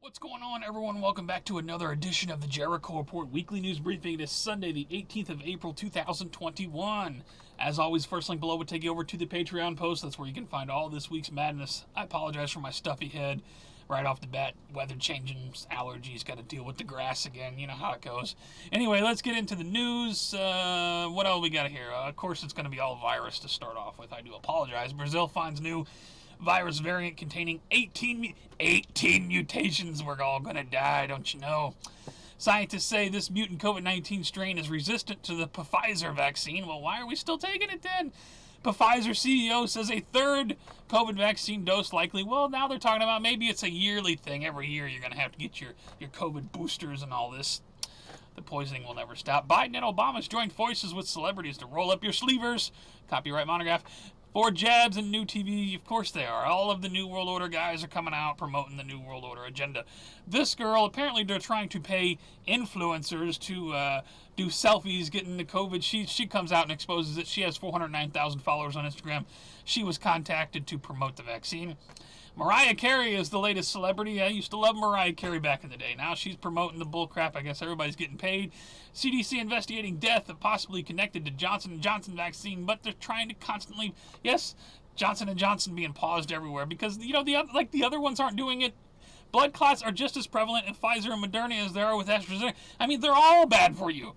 What's going on, everyone? Welcome back to another edition of the Jericho Report Weekly News Briefing. It is Sunday, the 18th of April, 2021. As always, first link below will take you over to the Patreon post. That's where you can find all this week's madness. I apologize for my stuffy head right off the bat. Weather changing, allergies, got to deal with the grass again. You know how it goes. Anyway, let's get into the news. What else we got here? Of course, it's going to be all virus to start off with. I do apologize. Brazil finds new virus variant containing 18 mutations. We're all gonna die, don't you know? Scientists say this mutant COVID-19 strain is resistant to the Pfizer vaccine. Well, why are we still taking it then? Pfizer CEO says a third COVID vaccine dose likely. Well, now they're talking about maybe it's a yearly thing. Every year you're gonna have to get your COVID boosters and all this. The poisoning will never stop. Biden and Obama's joined forces with celebrities to roll up your sleevers. Copyright monograph. 4 jabs and new TV, of course they are. All of the New World Order guys are coming out promoting the New World Order agenda. This girl, apparently they're trying to pay influencers to do selfies getting the COVID. She comes out and exposes it. She has 409,000 followers on Instagram. She was contacted to promote the vaccine. Mariah Carey is the latest celebrity. I used to love Mariah Carey back in the day. Now she's promoting the bullcrap. I guess everybody's getting paid. CDC investigating death of possibly connected to Johnson & Johnson vaccine, but they're trying to constantly, yes, Johnson & Johnson being paused everywhere because, you know, the other ones aren't doing it. Blood clots are just as prevalent in Pfizer and Moderna as they are with AstraZeneca. I mean, they're all bad for you.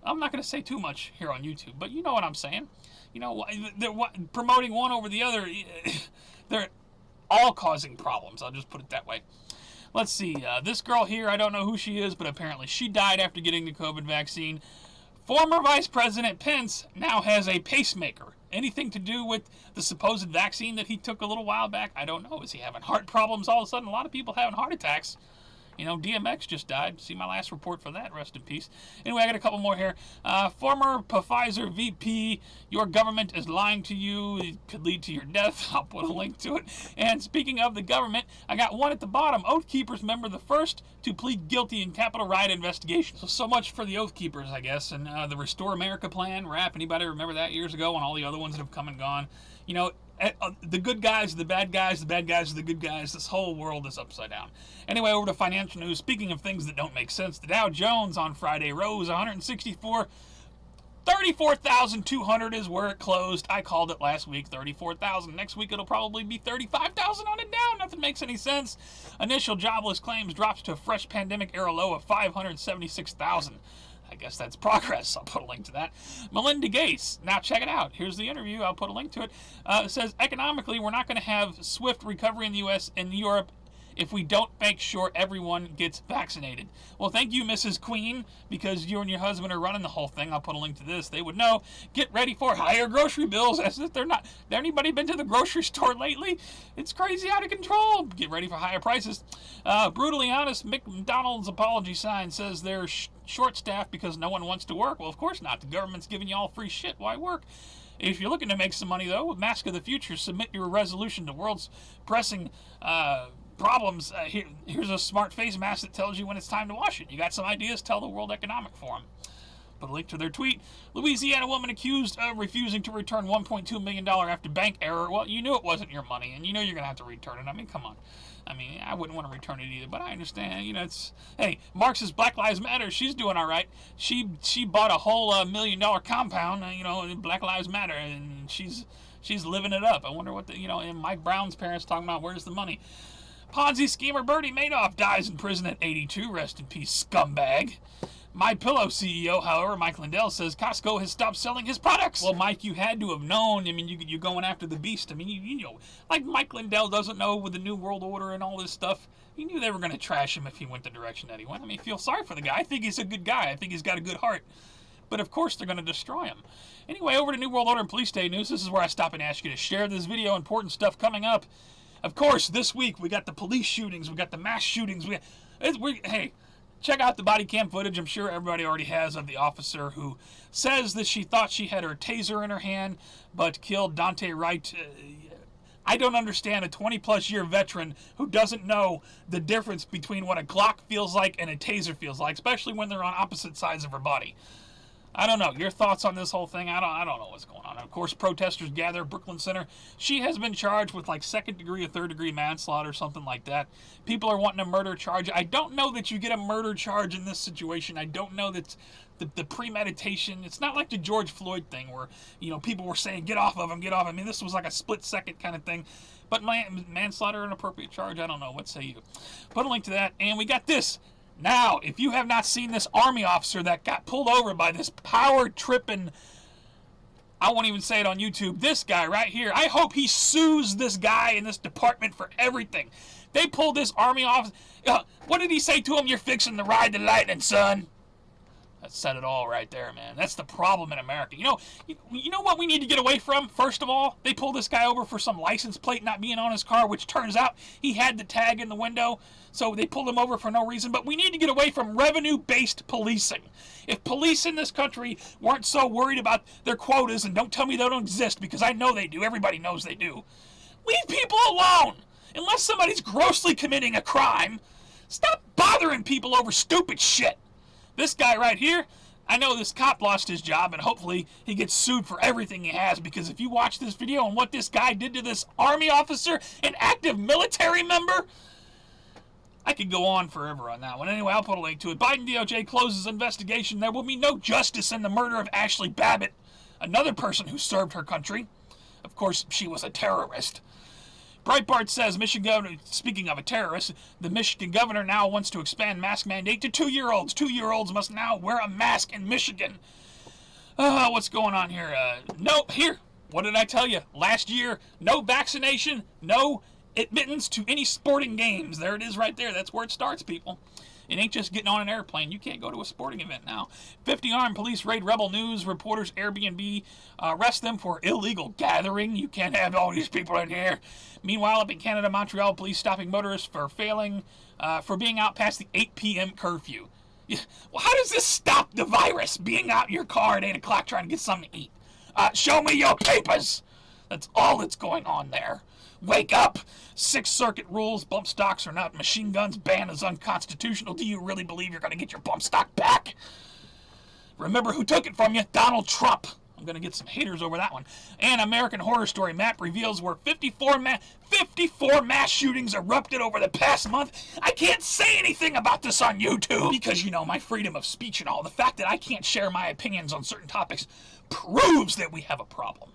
I'm not going to say too much here on YouTube, but you know what I'm saying. You know, they're promoting one over the other. They're all causing problems. I'll just put it that way. Let's see. This girl here, I don't know who she is, but apparently she died after getting the COVID vaccine. Former Vice President Pence now has a pacemaker. Anything to do with the supposed vaccine that he took a little while back? I don't know. Is he having heart problems all of a sudden? A lot of people having heart attacks. You know, DMX just died. See my last report for that. Rest in peace. Anyway, I got a couple more here. Former Pfizer VP, your government is lying to you. It could lead to your death. I'll put a link to it. And speaking of the government, I got one at the bottom. Oath Keepers member the first to plead guilty in Capitol riot investigation. So much for the Oath Keepers, I guess. And the Restore America plan, RAP. Anybody remember that years ago and all the other ones that have come and gone? You know, the good guys, the bad guys, the bad guys, the good guys. This whole world is upside down. Anyway, over to financial news. Speaking of things that don't make sense, the Dow Jones on Friday rose 34,200 is where it closed. I called it last week, 34,000. Next week it'll probably be 35,000 on it down. Nothing makes any sense. Initial jobless claims drops to a fresh pandemic era low of 576,000. I guess that's progress. I'll put a link to that. Melinda Gates. Now check it out. Here's the interview. I'll put a link to it. It says, economically, we're not going to have swift recovery in the U.S. and Europe if we don't make sure everyone gets vaccinated. Well, thank you, Mrs. Queen, because you and your husband are running the whole thing. I'll put a link to this. They would know. Get ready for higher grocery bills. As if they're not. Anybody been to the grocery store lately? It's crazy out of control. Get ready for higher prices. Brutally honest, McDonald's apology sign says they're short-staffed because no one wants to work. Well, of course not. The government's giving you all free shit. Why work? If you're looking to make some money, though, with Mask of the Future, submit your resolution to world's pressing problems. Here's a smart face mask that tells you when it's time to wash it. You got some ideas? Tell the World Economic Forum. Put a link to their tweet. Louisiana woman accused of refusing to return $1.2 million after bank error. Well, you knew it wasn't your money, and you know you're going to have to return it. I mean, come on. I mean, I wouldn't want to return it either, but I understand. You know, it's, hey, Marxist Black Lives Matter. She's doing all right. She bought a whole $1 million compound, you know, Black Lives Matter, and she's living it up. I wonder what and Mike Brown's parents talking about, where's the money? Ponzi schemer Bernie Madoff dies in prison at 82. Rest in peace, scumbag. My Pillow CEO, however, Mike Lindell, says Costco has stopped selling his products. Well, Mike, you had to have known. I mean, you're going after the beast. I mean, you know, like Mike Lindell doesn't know with the New World Order and all this stuff. He knew they were going to trash him if he went the direction that he went. I mean, feel sorry for the guy. I think he's a good guy. I think he's got a good heart. But, of course, they're going to destroy him. Anyway, over to New World Order and Police Day News. This is where I stop and ask you to share this video. Important stuff coming up. Of course, this week we got the police shootings, we got the mass shootings. Hey, check out the body cam footage. I'm sure everybody already has of the officer who says that she thought she had her taser in her hand, but killed Dante Wright. I don't understand a 20-plus year veteran who doesn't know the difference between what a Glock feels like and a taser feels like, especially when they're on opposite sides of her body. I don't know. Your thoughts on this whole thing? I don't know what's going on. Of course, protesters gather at Brooklyn Center. She has been charged with like second degree or third degree manslaughter, something like that. People are wanting a murder charge. I don't know that you get a murder charge in this situation. I don't know that the premeditation. It's not like the George Floyd thing where, you know, people were saying, get off of him, get off. I mean, this was like a split second kind of thing. But manslaughter, an appropriate charge? I don't know. What say you? Put a link to that. And we got this. Now, if you have not seen this Army officer that got pulled over by this power-tripping, I won't even say it on YouTube, this guy right here, I hope he sues this guy in this department for everything. They pulled this Army officer. What did he say to him? You're fixing to ride the lightning, son. That said it all right there, man. That's the problem in America. You know what we need to get away from? First of all, they pulled this guy over for some license plate not being on his car, which turns out he had the tag in the window, so they pulled him over for no reason. But we need to get away from revenue-based policing. If police in this country weren't so worried about their quotas, and don't tell me they don't exist, because I know they do. Everybody knows they do. Leave people alone. Unless somebody's grossly committing a crime, stop bothering people over stupid shit. This guy right here, I know this cop lost his job, and hopefully he gets sued for everything he has, because if you watch this video and what this guy did to this Army officer, an active military member, I could go on forever on that one. Anyway, I'll put a link to it. Biden DOJ closes investigation. There will be no justice in the murder of Ashley Babbitt, another person who served her country. Of course, she was a terrorist. Breitbart says, Michigan governor, speaking of a terrorist, the Michigan governor now wants to expand mask mandate to 2-year-olds. 2-year-olds must now wear a mask in Michigan. What's going on here? What did I tell you? Last year, no vaccination, no admittance to any sporting games. There it is right there. That's where it starts, people. It ain't just getting on an airplane. You can't go to a sporting event now. 50 armed police raid Rebel News reporters' Airbnb. Arrest them for illegal gathering. You can't have all these people in here. Meanwhile, up in Canada, Montreal police stopping motorists for being out past the 8 p.m. curfew. Well, how does this stop the virus? Being out in your car at 8 o'clock trying to get something to eat. Show me your papers. That's all that's going on there. Wake up! Sixth Circuit rules bump stocks are not machine guns. Ban is unconstitutional. Do you really believe you're going to get your bump stock back? Remember who took it from you? Donald Trump. I'm going to get some haters over that one. And American Horror Story map reveals where 54 mass shootings erupted over the past month. I can't say anything about this on YouTube because, you know, my freedom of speech and all. The fact that I can't share my opinions on certain topics proves that we have a problem.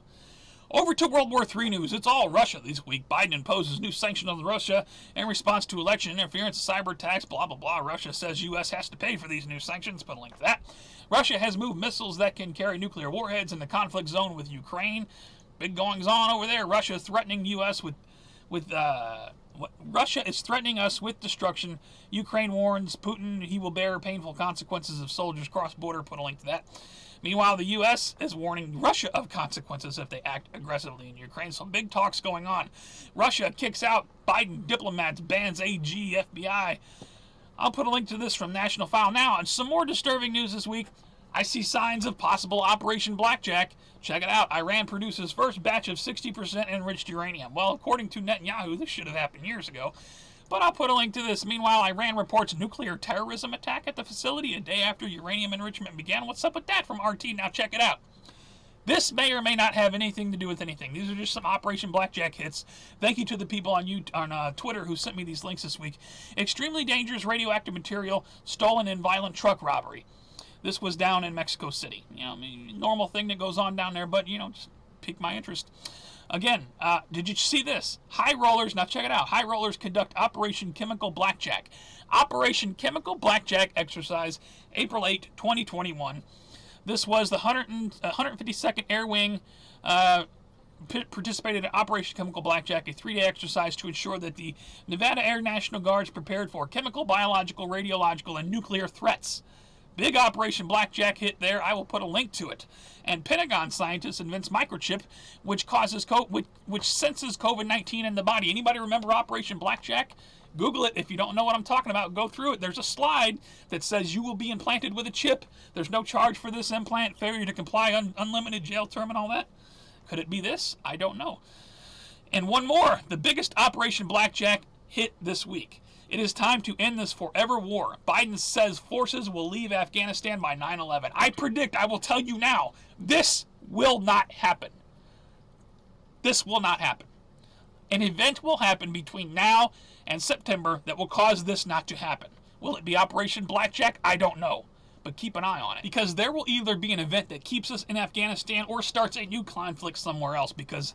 Over to World War III news. It's all Russia this week. Biden imposes new sanctions on Russia in response to election interference, cyber attacks, blah, blah, blah. Russia says U.S. has to pay for these new sanctions. Put a link to that. Russia has moved missiles that can carry nuclear warheads in the conflict zone with Ukraine. Big goings on over there. Russia is threatening U.S. Russia is threatening us with destruction. Ukraine warns Putin he will bear painful consequences if soldiers cross border. Put a link to that. Meanwhile, the U.S. is warning Russia of consequences if they act aggressively in Ukraine. So big talks going on. Russia kicks out Biden diplomats, bans AG, FBI. I'll put a link to this from National File now. And some more disturbing news this week. I see signs of possible Operation Blackjack. Check it out. Iran produces first batch of 60% enriched uranium. Well, according to Netanyahu, this should have happened years ago. But I'll put a link to this. Meanwhile, Iran reports nuclear terrorism attack at the facility a day after uranium enrichment began. What's up with that from RT? Now check it out. This may or may not have anything to do with anything. These are just some Operation Blackjack hits. Thank you to the people on Twitter who sent me these links this week. Extremely dangerous radioactive material stolen in violent truck robbery. This was down in Mexico City. You know, I mean, normal thing that goes on down there, but, you know, just piqued my interest. Again, did you see this? High rollers, now check it out. High rollers conduct Operation Chemical Blackjack. Operation Chemical Blackjack exercise, April 8, 2021. This was the 152nd Air Wing participated in Operation Chemical Blackjack, a 3-day exercise to ensure that the Nevada Air National Guard is prepared for chemical, biological, radiological, and nuclear threats. Big Operation Blackjack hit there. I will put a link to it. And Pentagon scientists invents microchip, which senses COVID-19 in the body. Anybody remember Operation Blackjack? Google it if you don't know what I'm talking about. Go through it. There's a slide that says you will be implanted with a chip. There's no charge for this implant. Failure to comply, unlimited jail term and all that. Could it be this? I don't know. And one more. The biggest Operation Blackjack hit this week. It is time to end this forever war. Biden says forces will leave Afghanistan by 9/11. I predict, I will tell you now, this will not happen. This will not happen. An event will happen between now and September that will cause this not to happen. Will it be Operation Blackjack? I don't know. But keep an eye on it. Because there will either be an event that keeps us in Afghanistan or starts a new conflict somewhere else, because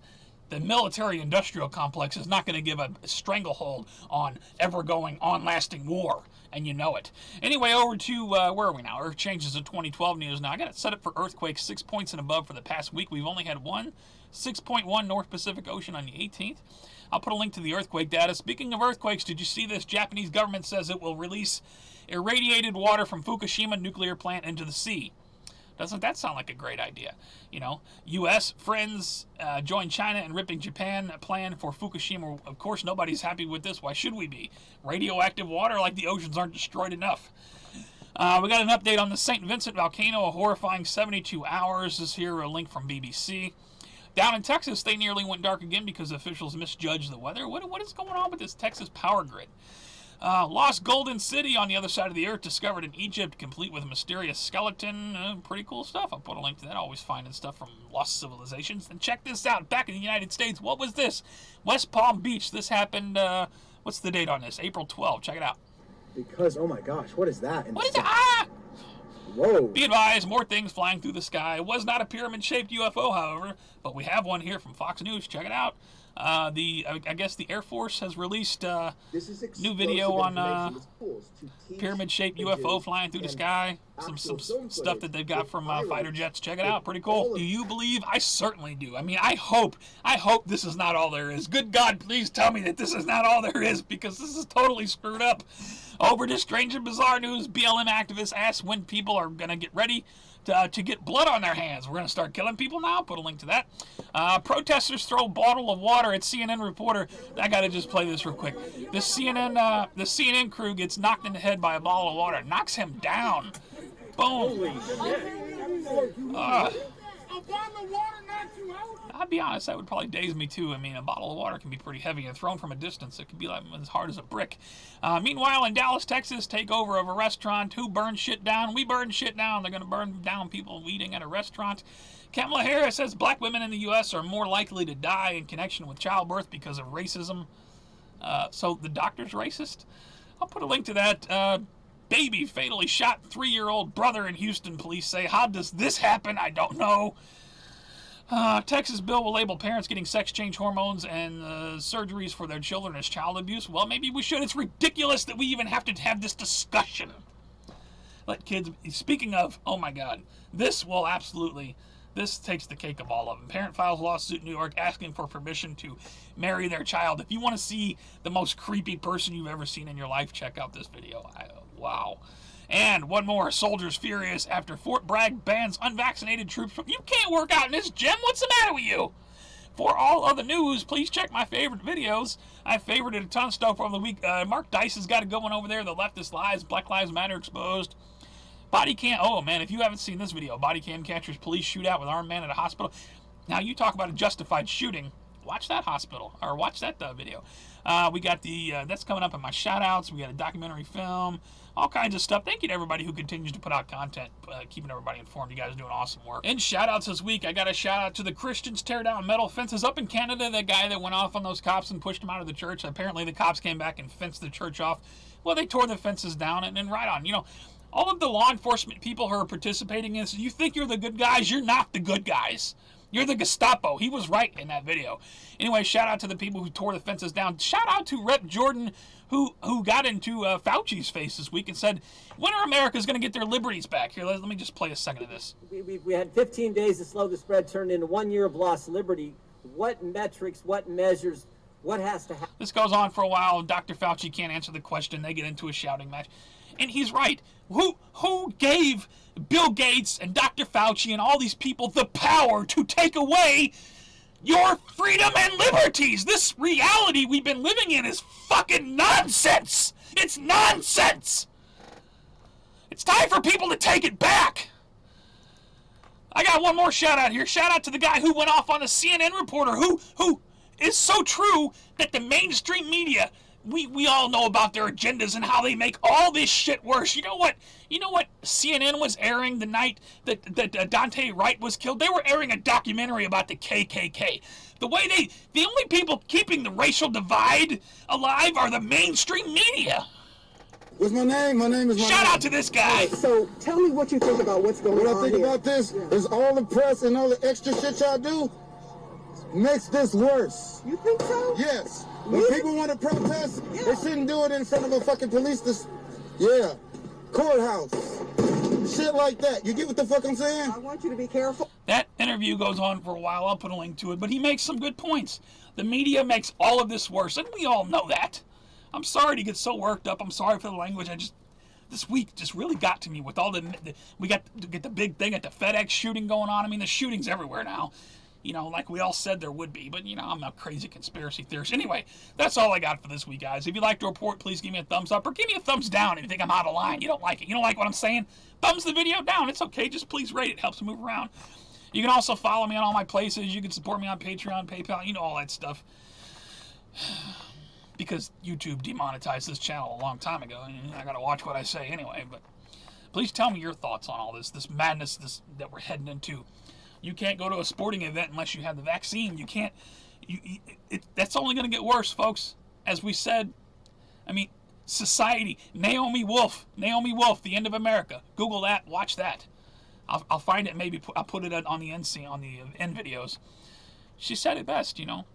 the military-industrial complex is not going to give a stranglehold on ever-going, on-lasting war, and you know it. Anyway, over to, where are we now? Earth changes to 2012 news. Now, I got it set up for earthquakes 6 points and above for the past week. We've only had one, 6.1 North Pacific Ocean on the 18th. I'll put a link to the earthquake data. Speaking of earthquakes, did you see this? Japanese government says it will release irradiated water from Fukushima nuclear plant into the sea. Doesn't that sound like a great idea? You know, U.S. friends join China in ripping Japan plan for Fukushima. Of course, nobody's happy with this. Why should we be? Radioactive water, like the oceans aren't destroyed enough. We got an update on the St. Vincent volcano, a horrifying 72 hours. This here, a link from BBC. Down in Texas, they nearly went dark again because officials misjudged the weather. What is going on with this Texas power grid? Lost Golden City on the other side of the earth, discovered in Egypt, complete with a mysterious skeleton. Pretty cool stuff. I'll put a link to that. Always finding stuff from lost civilizations. And check this out. Back in the United States, what was this? West Palm Beach. This happened, what's the date on this? April 12. Check it out. Because, oh my gosh, what is that? What is that? Ah! Whoa. Be advised, more things flying through the sky. It was not a pyramid-shaped UFO, however, but we have one here from Fox News. Check it out. I guess the Air Force has released new video on pyramid-shaped UFO flying through the sky. Some stuff that they've got from fighter jets. Check it out. Pretty cool. Do you believe? I certainly do. I mean, I hope this is not all there is. Good God, please tell me that this is not all there is, because this is totally screwed up. Over to strange and bizarre news, BLM activists ask when people are going to get ready to get blood on their hands. We're going to start killing people now. Put a link to that. Protesters throw bottle of water at CNN reporter. I got to just play this real quick. The CNN crew gets knocked in the head by a bottle of water. Knocks him down. Boom. I'll be honest, that would probably daze me too. I mean, a bottle of water can be pretty heavy and thrown from a distance. It could be like as hard as a brick. Meanwhile, in Dallas, Texas, takeover of a restaurant. Who burned shit down? We burned shit down. They're going to burn down people eating at a restaurant. Kamala Harris says black women in the U.S. are more likely to die in connection with childbirth because of racism. So the doctor's racist? I'll put a link to that. Baby fatally shot 3-year-old brother in Houston, police say. How does this happen? I don't know. Texas bill will label parents getting sex change hormones and surgeries for their children as child abuse. Well, maybe we should. It's ridiculous that we even have to have this discussion. Let kids... Speaking of, oh my God, this takes the cake of all of them. Parent files lawsuit in New York asking for permission to marry their child. If you want to see the most creepy person you've ever seen in your life, check out this video. Wow. And one more, soldiers furious after Fort Bragg bans unvaccinated troops from... You can't work out in this gym. What's the matter with you? For all other news, please check my favorite videos. I favorited a ton of stuff over the week. Mark Dice has got it going over there. The leftist lies, Black Lives Matter exposed. Body cam... Oh, man, if you haven't seen this video, body cam captures police shootout with armed man at a hospital. Now, you talk about a justified shooting. Watch that hospital, or watch that video. We got the... that's coming up in my shout-outs. We got a documentary film. All kinds of stuff. Thank you to everybody who continues to put out content, keeping everybody informed. You guys are doing awesome work. And shout-outs this week, I got a shout-out to the Christians tear down metal fences up in Canada. That guy that went off on those cops and pushed them out of the church. Apparently, the cops came back and fenced the church off. Well, they tore the fences down and then right on. You know, all of the law enforcement people who are participating in this, you think you're the good guys. You're not the good guys. You're the Gestapo. He was right in that video. Anyway, shout out to the people who tore the fences down. Shout out to Rep. Jordan, who got into Fauci's face this week and said, when are Americans going to get their liberties back? Here, let me just play a second of this. We had 15 days to slow the spread, turned into 1 year of lost liberty. What metrics, what measures, what has to happen? This goes on for a while. Dr. Fauci can't answer the question. They get into a shouting match. And he's right. Who gave Bill Gates and Dr. Fauci and all these people the power to take away your freedom and liberties? This reality we've been living in is fucking nonsense. It's nonsense. It's time for people to take it back. I got one more shout out here. Shout out to the guy who went off on the CNN reporter who is so true that the mainstream media we all know about their agendas and how they make all this shit worse. You know what CNN was airing the night that Dante Wright was killed? They were airing a documentary about the KKK. The only people keeping the racial divide alive are the mainstream media. What's my name? My name is... Shout out to this guy. Right, so tell me what you think about what's going on here. What I think about this is all the press and all the extra shit y'all do makes this worse. You think so? Yes. When Really? people want to protest, Yeah. they shouldn't do it in front of a fucking police courthouse. Shit like that. You get what the fuck I'm saying? I want you to be careful. That interview goes on for a while. I'll put a link to it, but he makes some good points. The media makes all of this worse, and we all know that. I'm sorry to get so worked up. I'm sorry for the language. This week just really got to me with all we got to get the big thing at the FedEx shooting going on. I mean, the shootings everywhere now. You know, like we all said there would be, but you know, I'm a crazy conspiracy theorist. Anyway, that's all I got for this week, guys. If you like the report, please give me a thumbs up or give me a thumbs down if you think I'm out of line. You don't like it. You don't like what I'm saying? Thumbs the video down. It's okay. Just please rate it. Helps me move around. You can also follow me on all my places. You can support me on Patreon, PayPal, you know, all that stuff. Because YouTube demonetized this channel a long time ago, and I gotta watch what I say anyway. But please tell me your thoughts on all this madness that we're heading into. You can't go to a sporting event unless you have the vaccine. You can't. That's only going to get worse, folks. As we said, I mean, society. Naomi Wolf, The End of America. Google that. Watch that. I'll find it. Maybe I'll put it on the end scene, on the end videos. She said it best. You know,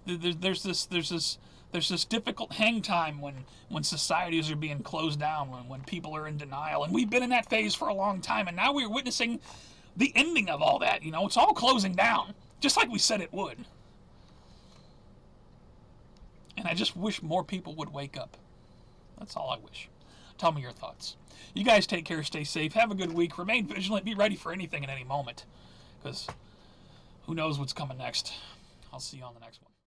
there's this difficult hang time when societies are being closed down, when people are in denial, and we've been in that phase for a long time, and now we're witnessing the ending of all that. You know, it's all closing down, just like we said it would. And I just wish more people would wake up. That's all I wish. Tell me your thoughts. You guys take care, stay safe, have a good week, remain vigilant, be ready for anything at any moment, because who knows what's coming next. I'll see you on the next one.